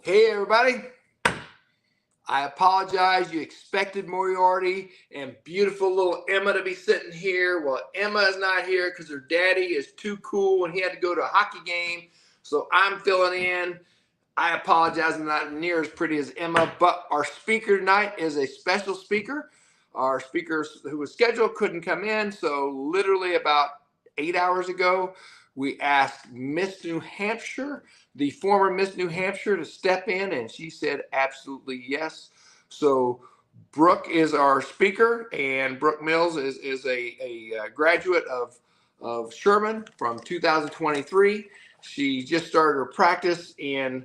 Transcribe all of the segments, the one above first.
Hey, everybody. I apologize. You expected Moriarty and beautiful little Emma to be sitting here. Well, Emma is not here because her daddy is too cool and he had to go to a hockey game. So I'm filling in. I apologize. I'm not near as pretty as Emma, but our speaker tonight is a special speaker. Our speaker who was scheduled couldn't come in. So literally about 8 hours ago, we asked Miss New Hampshire, the former Miss New Hampshire, to step in, and she said absolutely yes. So Brooke is our speaker, and Brooke Mills is a graduate of Sherman from 2023. She just started her practice in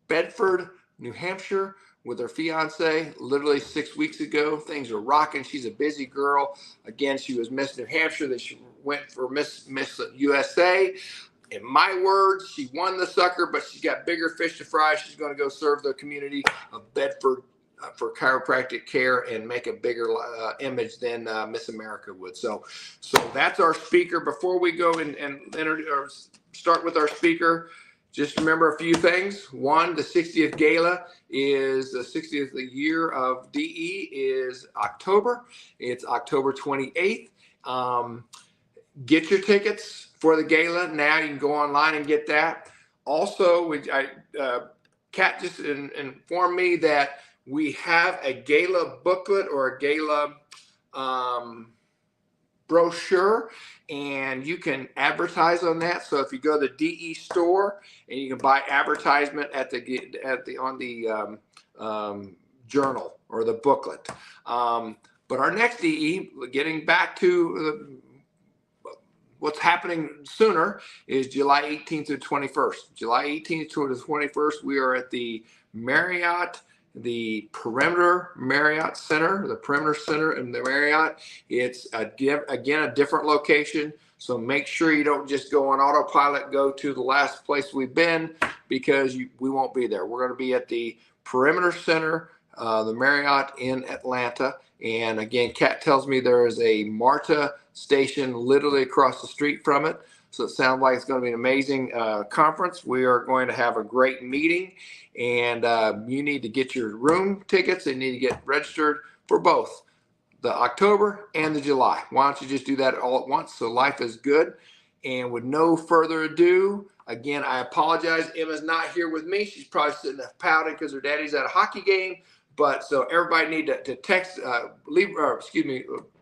Bedford, New Hampshire with her fiance literally 6 weeks ago. Things are rocking. She's a busy girl. Again, she was Miss New Hampshire. Then she went for Miss USA. In my words, she won the sucker, but she's got bigger fish to fry. She's going to go serve the community of Bedford for chiropractic care and make a bigger image than Miss America would. So that's our speaker. Before we go and start with our speaker, just remember a few things. One, the 60th gala is the 60th year of DE is October. It's October 28th. Get your tickets for the gala now. You can go online and get that. Also, Kat just informed me that we have a gala booklet or a gala brochure, and you can advertise on that. So if you go to the DE store and you can buy advertisement on the journal or the booklet. But our next DE, getting back to what's happening sooner, is July 18th to 21st. July 18th to the 21st, we are at the Marriott, the Perimeter Marriott Center, the Perimeter Center in the Marriott. It's again a different location, so make sure you don't just go on autopilot, go to the last place we've been, because we won't be there. We're going to be at the Perimeter Center, the Marriott in Atlanta. And again, Kat tells me there is a MARTA station literally across the street from it. So it sounds like it's going to be an amazing conference. We are going to have a great meeting, and you need to get your room tickets and need to get registered for both the October and the July. Why don't you just do that all at once so life is good? And with no further ado, again, I apologize. Emma's not here with me. She's probably sitting there pouting because her daddy's at a hockey game. But so everybody need to text,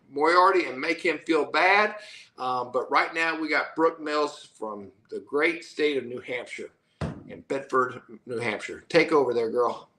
Moriarty and make him feel bad. But right now we got Brooke Mills from the great state of New Hampshire, in Bedford, New Hampshire. Take over there, girl.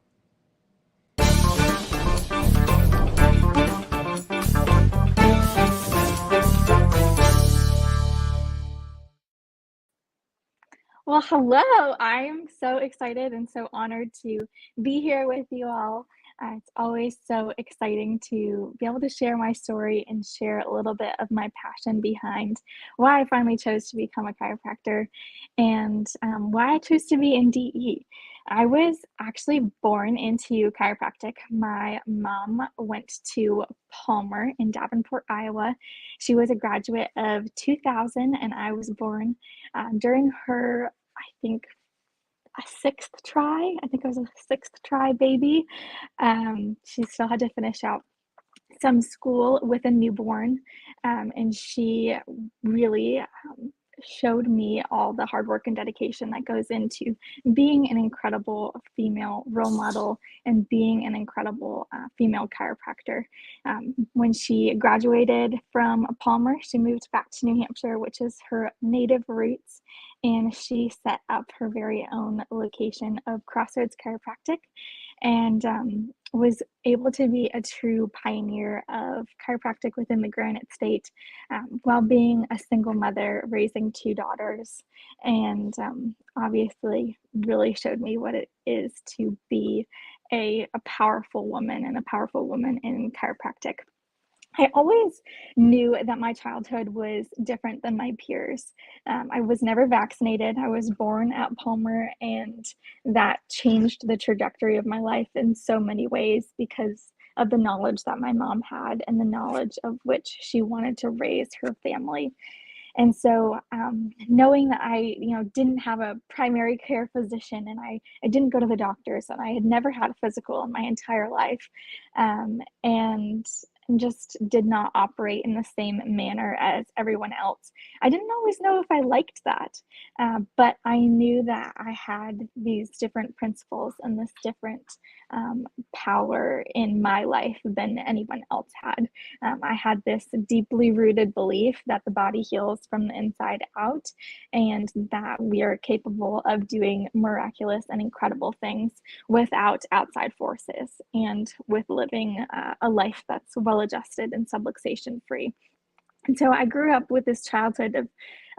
Well, hello. I'm so excited and so honored to be here with you all. It's always so exciting to be able to share my story and share a little bit of my passion behind why I finally chose to become a chiropractor and why I chose to be in DE. I was actually born into chiropractic. My mom went to Palmer in Davenport, Iowa. She was a graduate of 2000, and I was born during her, I think, a sixth try. I think I was a sixth try baby. She still had to finish out some school with a newborn, and she really showed me all the hard work and dedication that goes into being an incredible female role model and being an incredible female chiropractor. When she graduated from Palmer, she moved back to New Hampshire, which is her native roots, and she set up her very own location of Crossroads Chiropractic, and was able to be a true pioneer of chiropractic within the Granite State, while being a single mother raising two daughters, and obviously really showed me what it is to be a powerful woman and a powerful woman in chiropractic. I always knew that my childhood was different than my peers. I was never vaccinated. I was born at Palmer, and that changed the trajectory of my life in so many ways because of the knowledge that my mom had and the knowledge of which she wanted to raise her family. And so knowing that I, didn't have a primary care physician, and I didn't go to the doctors, and I had never had a physical in my entire life, and just did not operate in the same manner as everyone else. I didn't always know if I liked that, but I knew that I had these different principles and this different power in my life than anyone else had. I had this deeply rooted belief that the body heals from the inside out, and that we are capable of doing miraculous and incredible things without outside forces, and with living a life that's well adjusted and subluxation free. And so I grew up with this childhood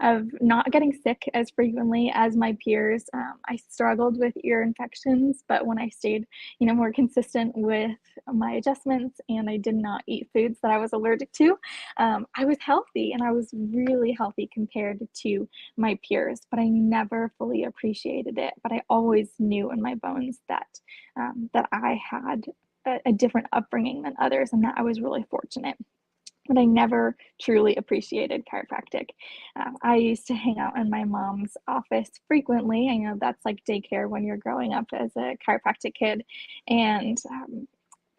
of not getting sick as frequently as my peers. I struggled with ear infections, but when I stayed, more consistent with my adjustments, and I did not eat foods that I was allergic to, I was healthy, and I was really healthy compared to my peers. But I never fully appreciated it. But I always knew in my bones that that I had a different upbringing than others, and that I was really fortunate. But I never truly appreciated chiropractic. I used to hang out in my mom's office frequently. I know that's like daycare when you're growing up as a chiropractic kid. And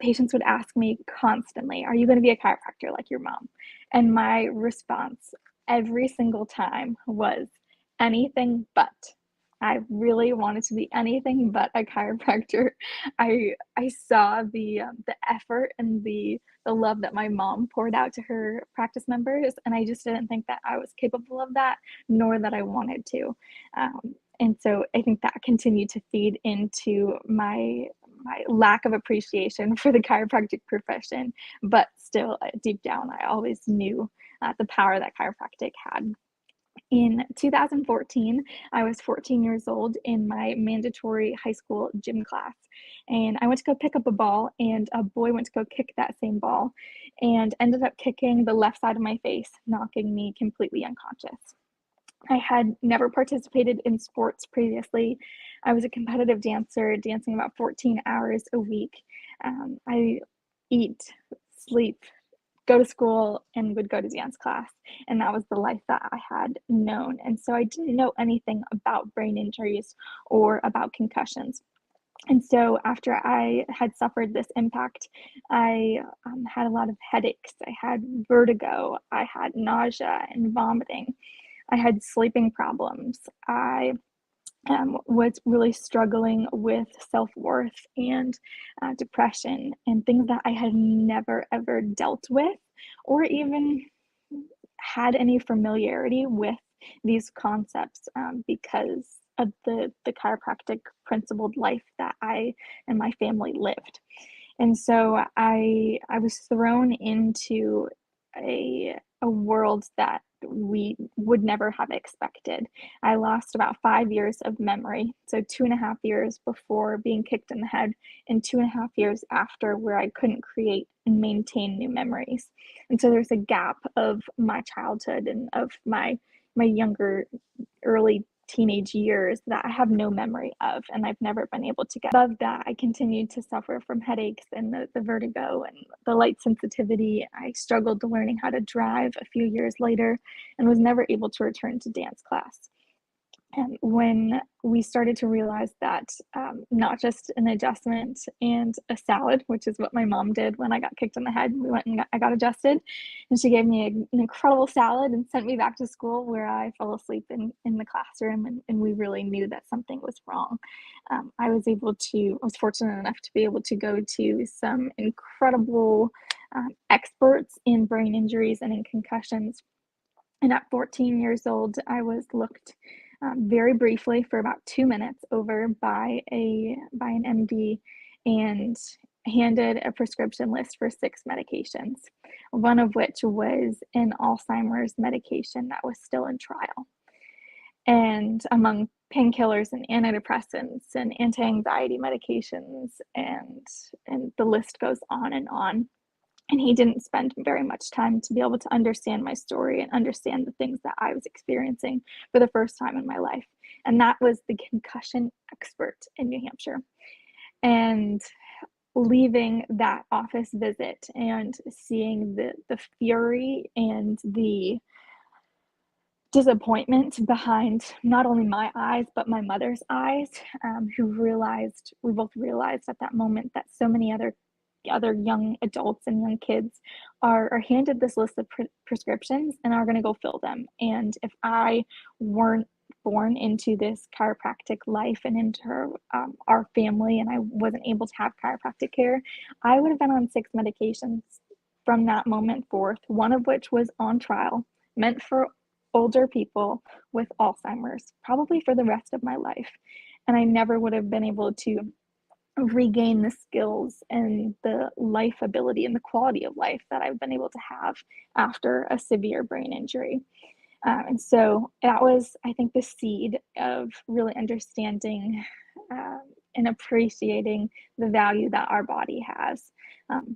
patients would ask me constantly, "Are you going to be a chiropractor like your mom?" And my response every single time was, "Anything but." I really wanted to be anything but a chiropractor. I saw the effort and the love that my mom poured out to her practice members, and I just didn't think that I was capable of that, nor that I wanted to. And so I think that continued to feed into my lack of appreciation for the chiropractic profession, but still deep down, I always knew the power that chiropractic had. In 2014, I was 14 years old in my mandatory high school gym class, and I went to go pick up a ball, and a boy went to go kick that same ball and ended up kicking the left side of my face, knocking me completely unconscious. I had never participated in sports previously. I was a competitive dancer, dancing about 14 hours a week. I eat, sleep, go to school, and would go to dance class. And that was the life that I had known. And so I didn't know anything about brain injuries or about concussions. And so after I had suffered this impact, I had a lot of headaches. I had vertigo. I had nausea and vomiting. I had sleeping problems. I was really struggling with self-worth and depression, and things that I had never ever dealt with, or even had any familiarity with these concepts, because of the chiropractic principled life that I and my family lived. And so I was thrown into a world that we would never have expected. I lost about 5 years of memory, so 2.5 years before being kicked in the head, and 2.5 years after, where I couldn't create and maintain new memories. And so there's a gap of my childhood and of my younger early teenage years that I have no memory of, and I've never been able to get above that. I continued to suffer from headaches and the vertigo and the light sensitivity. I struggled to learning how to drive a few years later, and was never able to return to dance class. And when we started to realize that not just an adjustment and a salad, which is what my mom did when I got kicked in the head, we went and I got adjusted, and she gave me an incredible salad and sent me back to school, where I fell asleep in the classroom, and we really knew that something was wrong. I was fortunate enough to be able to go to some incredible experts in brain injuries and in concussions. And at 14 years old, I was looked very briefly for about 2 minutes over by an MD, and handed a prescription list for 6 medications, one of which was an Alzheimer's medication that was still in trial. And among painkillers and antidepressants and anti-anxiety medications, and the list goes on and on. And he didn't spend very much time to be able to understand my story and understand the things that I was experiencing for the first time in my life. And that was the concussion expert in New Hampshire. And leaving that office visit and seeing the fury and disappointment behind not only my eyes, but my mother's eyes, we both realized at that moment that so many other young adults and young kids are handed this list of prescriptions and are going to go fill them. And if I weren't born into this chiropractic life and into our family, and I wasn't able to have chiropractic care, I would have been on 6 medications from that moment forth, one of which was on trial, meant for older people with Alzheimer's, probably for the rest of my life. And I never would have been able to regain the skills and the life ability and the quality of life that I've been able to have after a severe brain injury. And so that was, I think, the seed of really understanding and appreciating the value that our body has.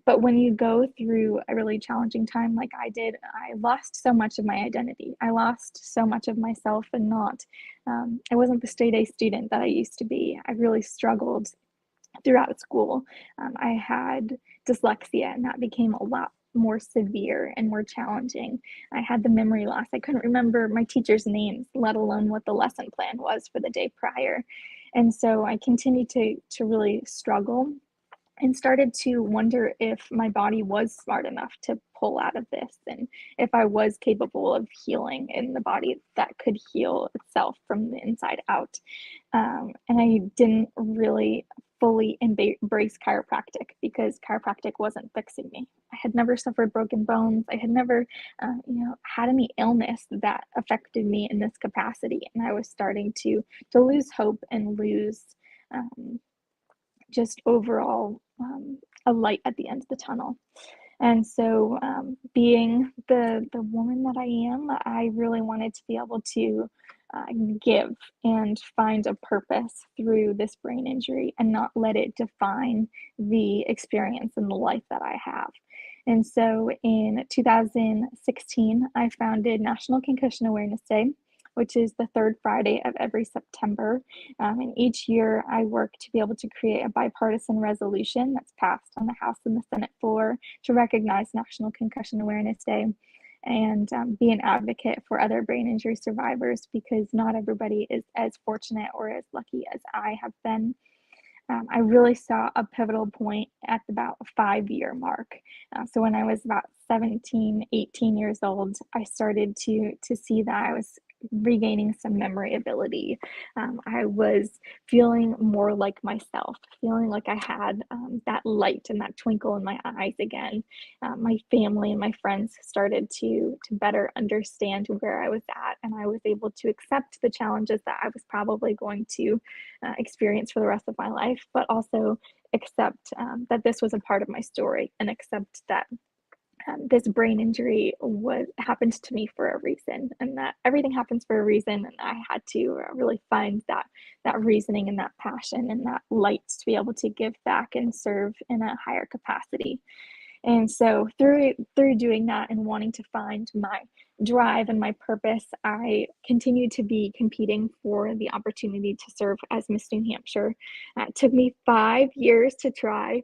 But when you go through a really challenging time like I did, I lost so much of my identity. I lost so much of myself and I wasn't the straight A student that I used to be. I really struggled throughout school. I had dyslexia, and that became a lot more severe and more challenging. I had the memory loss. I couldn't remember my teachers' names, let alone what the lesson plan was for the day prior. And so I continued to really struggle and started to wonder if my body was smart enough to pull out of this and if I was capable of healing in the body that could heal itself from the inside out. And I didn't really fully embrace chiropractic because chiropractic wasn't fixing me. I had never suffered broken bones. I had never, had any illness that affected me in this capacity. And I was starting to lose hope and lose just overall a light at the end of the tunnel. And so, being the woman that I am, I really wanted to be able to give and find a purpose through this brain injury and not let it define the experience and the life that I have. And so, in 2016, I founded National Concussion Awareness Day, which is the third Friday of every September. And each year I work to be able to create a bipartisan resolution that's passed on the House and the Senate floor to recognize National Concussion Awareness Day and be an advocate for other brain injury survivors because not everybody is as fortunate or as lucky as I have been. I really saw a pivotal point at about a 5-year mark. So when I was about 17, 18 years old, I started to see that I was regaining some memory ability. I was feeling more like myself, feeling like I had that light and that twinkle in my eyes again. My family and my friends started to better understand where I was at, and I was able to accept the challenges that I was probably going to experience for the rest of my life, but also accept that this was a part of my story and accept that this brain injury happened to me for a reason, and that everything happens for a reason. And I had to really find that reasoning and that passion and that light to be able to give back and serve in a higher capacity. And so through doing that and wanting to find my drive and my purpose, I continue to be competing for the opportunity to serve as Miss New Hampshire. It took me 5 years to try.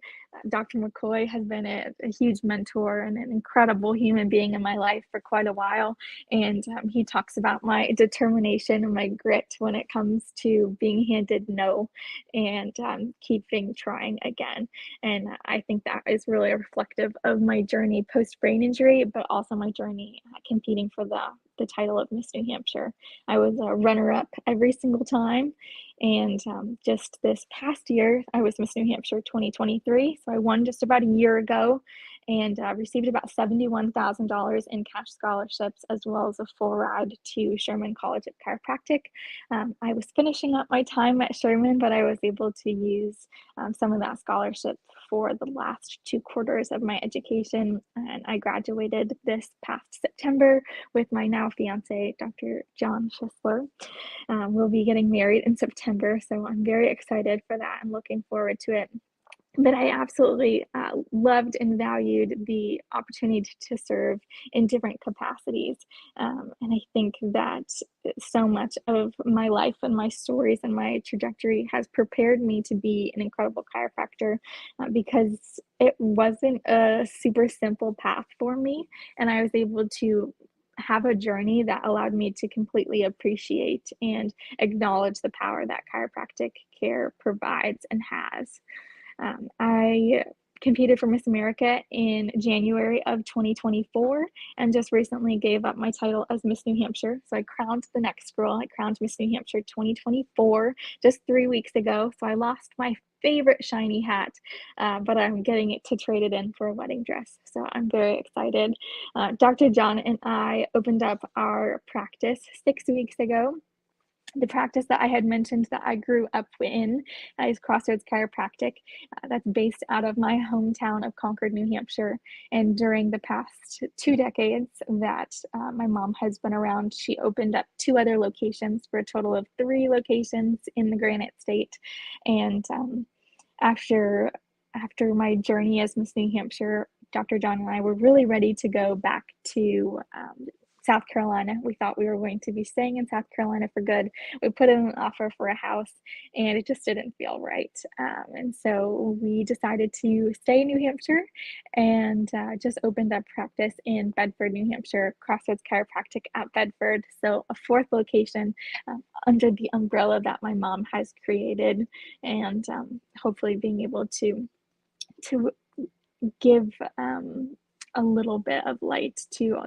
Dr. McCoy has been a huge mentor and an incredible human being in my life for quite a while. And he talks about my determination and my grit when it comes to being handed no and keeping trying again. And I think that is really reflective of my journey post brain injury, but also my journey competing for the title of Miss New Hampshire. I was a runner-up every single time. And just this past year, I was Miss New Hampshire 2023. So I won just about a year ago and received about $71,000 in cash scholarships, as well as a full ride to Sherman College of Chiropractic. I was finishing up my time at Sherman, but I was able to use some of that scholarship for the last 2 quarters of my education. And I graduated this past September with my now fiance, Dr. John Schisler. We'll be getting married in September, so I'm very excited for that and looking forward to it. But I absolutely loved and valued the opportunity to serve in different capacities. And I think that so much of my life and my stories and my trajectory has prepared me to be an incredible chiropractor because it wasn't a super simple path for me. And I was able to have a journey that allowed me to completely appreciate and acknowledge the power that chiropractic care provides and has. I competed for Miss America in January of 2024 and just recently gave up my title as Miss New Hampshire. So I crowned the next girl. I crowned Miss New Hampshire 2024 just 3 weeks ago. So I lost my favorite shiny hat, but I'm getting it to trade it in for a wedding dress. So I'm very excited. Dr. John and I opened up our practice 6 weeks ago. The practice that I had mentioned that I grew up in is Crossroads Chiropractic. That's based out of my hometown of Concord, New Hampshire. And during the past 2 decades that my mom has been around, she opened up 2 other locations for a total of 3 locations in the Granite State. And after my journey as Miss New Hampshire, Dr. John and I were really ready to go back to South Carolina. We thought we were going to be staying in South Carolina for good. We put in an offer for a house and it just didn't feel right. And so we decided to stay in New Hampshire and just opened up practice in Bedford, New Hampshire, Crossroads Chiropractic at Bedford. So a 4th location under the umbrella that my mom has created, and hopefully being able to give a little bit of light to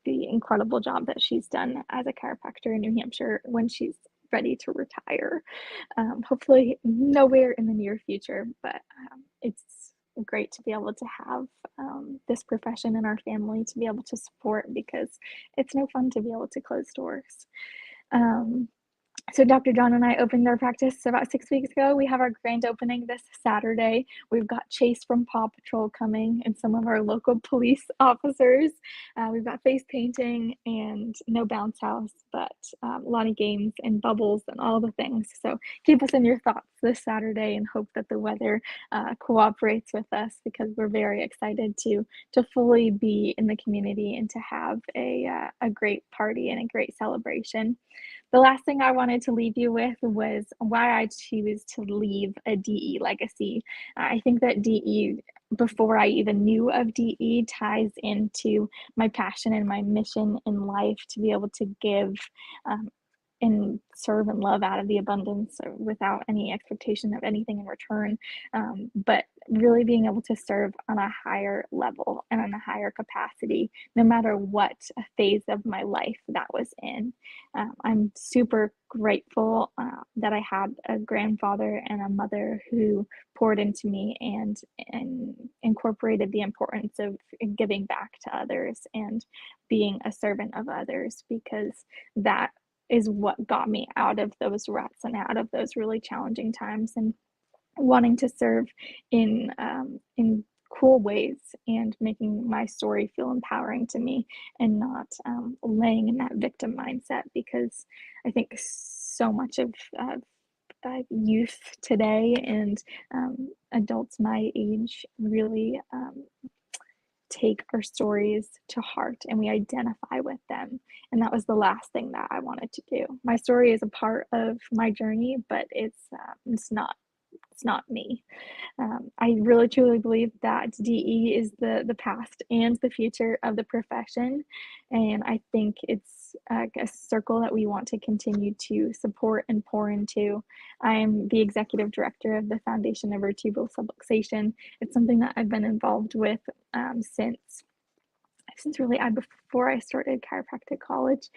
the incredible job that she's done as a chiropractor in New Hampshire when she's ready to retire. Hopefully nowhere in the near future, but it's great to be able to have this profession in our family to be able to support, because it's no fun to be able to close doors. So Dr. John and I opened our practice about 6 weeks ago. We have our grand opening this Saturday. We've got Chase from Paw Patrol coming and some of our local police officers. We've got face painting and no bounce house, but a lot of games and bubbles and all the things. So keep us in your thoughts this Saturday and hope that the weather cooperates with us, because we're very excited to fully be in the community and to have a great party and a great celebration. The last thing I wanted to leave you with was why I choose to leave a DE legacy. I think that DE, before I even knew of DE, ties into my passion and my mission in life to be able to give and serve and love out of the abundance without any expectation of anything in return, but really being able to serve on a higher level and on a higher capacity, no matter what phase of my life that was in. I'm super grateful that I had a grandfather and a mother who poured into me and incorporated the importance of giving back to others and being a servant of others, because that is what got me out of those ruts and out of those really challenging times, and wanting to serve in cool ways and making my story feel empowering to me, and not laying in that victim mindset, because I think so much of youth today and adults my age really take our stories to heart and we identify with them. And that was the last thing that I wanted to do. My story is a part of my journey, but it's not me. I really truly believe that DE is the past and the future of the profession, and I think it's a circle that we want to continue to support and pour into. I am the executive director of the Foundation of Vertebral Subluxation. It's something that I've been involved with since really before I started chiropractic college.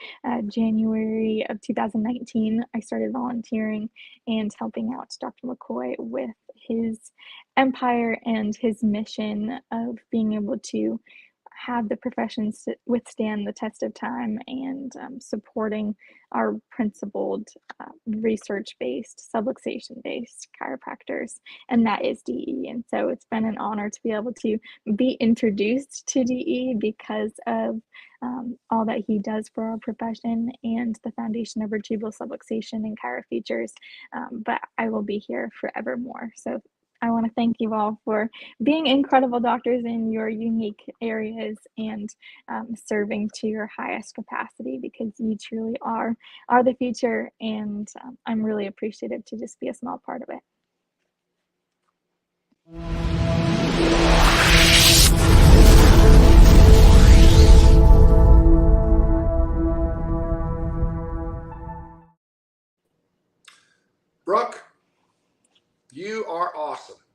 January of 2019, I started volunteering and helping out Dr. McCoy with his empire and his mission of being able to have the professions withstand the test of time, and supporting our principled, research-based, subluxation-based chiropractors, and that is DE. And so it's been an honor to be able to be introduced to DE because of all that he does for our profession and the Foundation of Vertebral Subluxation and Chiro Features, but I will be here forevermore. So I want to thank you all for being incredible doctors in your unique areas and serving to your highest capacity, because you truly are the future, and I'm really appreciative to just be a small part of it.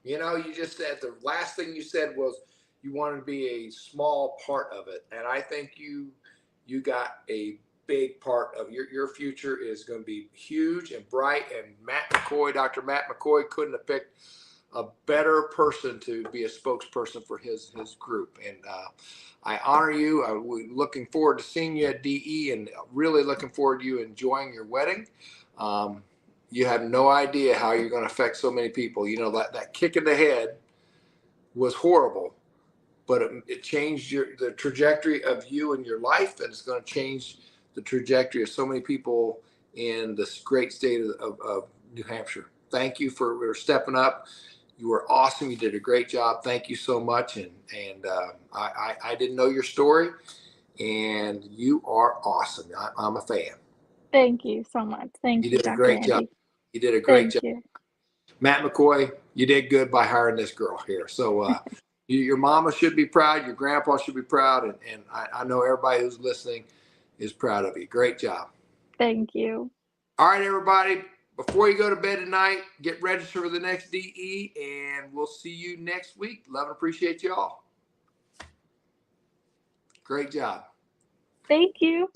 You know, you just said the last thing you said was you wanted to be a small part of it, and I think you got a big part of your future is going to be huge and bright. And Matt McCoy, Dr. Matt McCoy, couldn't have picked a better person to be a spokesperson for his group. And I honor you. We're looking forward to seeing you at DE, and really looking forward to you enjoying your wedding. You have no idea how you're going to affect so many people. You know, that kick in the head was horrible, but it changed the trajectory of you and your life, and it's going to change the trajectory of so many people in this great state of New Hampshire. Thank you for stepping up. You were awesome. You did a great job. Thank you so much. And I didn't know your story, and you are awesome. I'm a fan. Thank you so much. You Thank you, did a Dr. great job. Andy. You did a great Thank job. you. Matt McCoy, you did good by hiring this girl here. So your mama should be proud. Your grandpa should be proud. And I know everybody who's listening is proud of you. Great job. Thank you. All right, everybody. Before you go to bed tonight, get registered for the next DE, and we'll see you next week. Love and appreciate you all. Great job. Thank you.